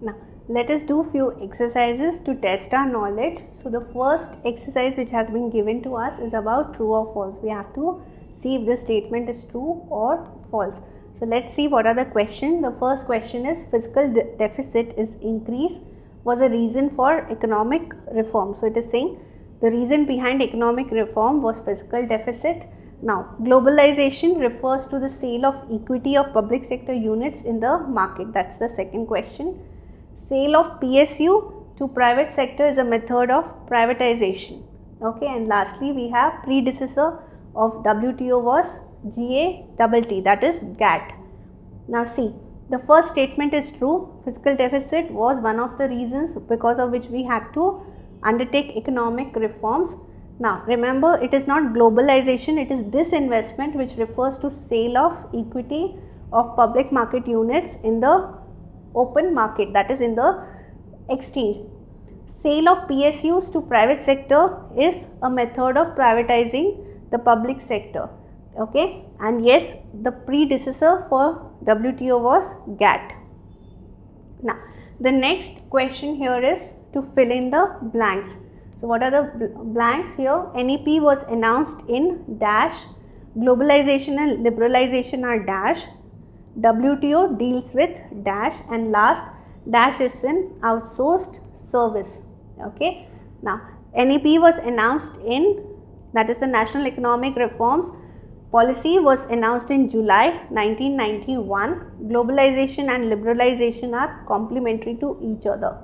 Now let us do few exercises to test our knowledge. So the first exercise which has been given to us is about true or false. We have to see if this statement is true or false. So let's see what are the questions. The first question is fiscal deficit is increased was a reason for economic reform. So it is saying the reason behind economic reform was fiscal deficit. Now globalization refers to the sale of equity of public sector units in the market. That's the second question. Sale of PSU to private sector is a method of privatization. Okay, and lastly we have predecessor of WTO was GATT, that is GATT. Now see, the first statement is true. Fiscal deficit was one of the reasons because of which we had to undertake economic reforms. Now remember, it is not globalization, it is disinvestment, which refers to sale of equity of public market units in the open market, that is in the exchange. Sale of PSUs to private sector is a method of privatizing the public sector. Okay, and yes, the predecessor for WTO was GATT. Now the next question here is to fill in the blanks. So what are the blanks here? NEP was announced in dash, globalization and liberalization are dash, WTO deals with dash, and last dash is in outsourced service. Okay, now NEP was announced in, that is the National Economic Reforms Policy was announced in July 1991. Globalization and liberalization are complementary to each other.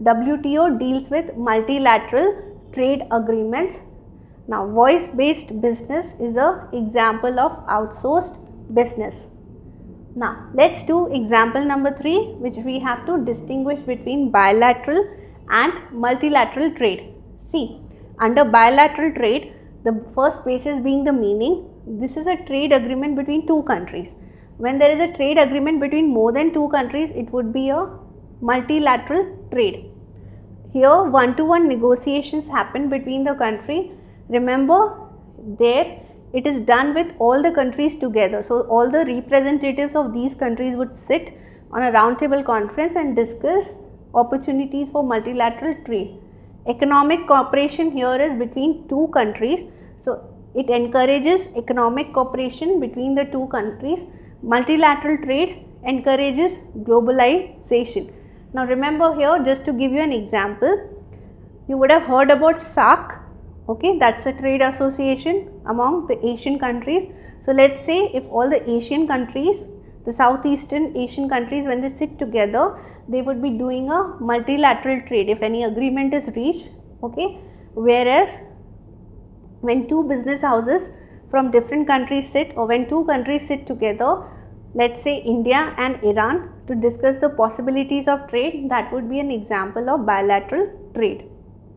WTO deals with multilateral trade agreements. Now voice based business is an example of outsourced business. Now let's do example number 3, which we have to distinguish between bilateral and multilateral trade. See, under bilateral trade, the first basis being the meaning. This is a trade agreement between two countries. When there is a trade agreement between more than two countries, it would be a multilateral trade. Here one-to-one negotiations happen between the country. Remember, there it is done with all the countries together. So all the representatives of these countries would sit on a roundtable conference and discuss opportunities for multilateral trade. Economic cooperation here is between two countries. So it encourages economic cooperation between the two countries. Multilateral trade encourages globalization. Now remember here, just to give you an example, you would have heard about SAARC. Okay, that's a trade association among the Asian countries. So let's say if all the Asian countries, the Southeastern Asian countries, when they sit together, they would be doing a multilateral trade if any agreement is reached. Okay, whereas when two business houses from different countries sit, or when two countries sit together, let's say India and Iran, to discuss the possibilities of trade, that would be an example of bilateral trade.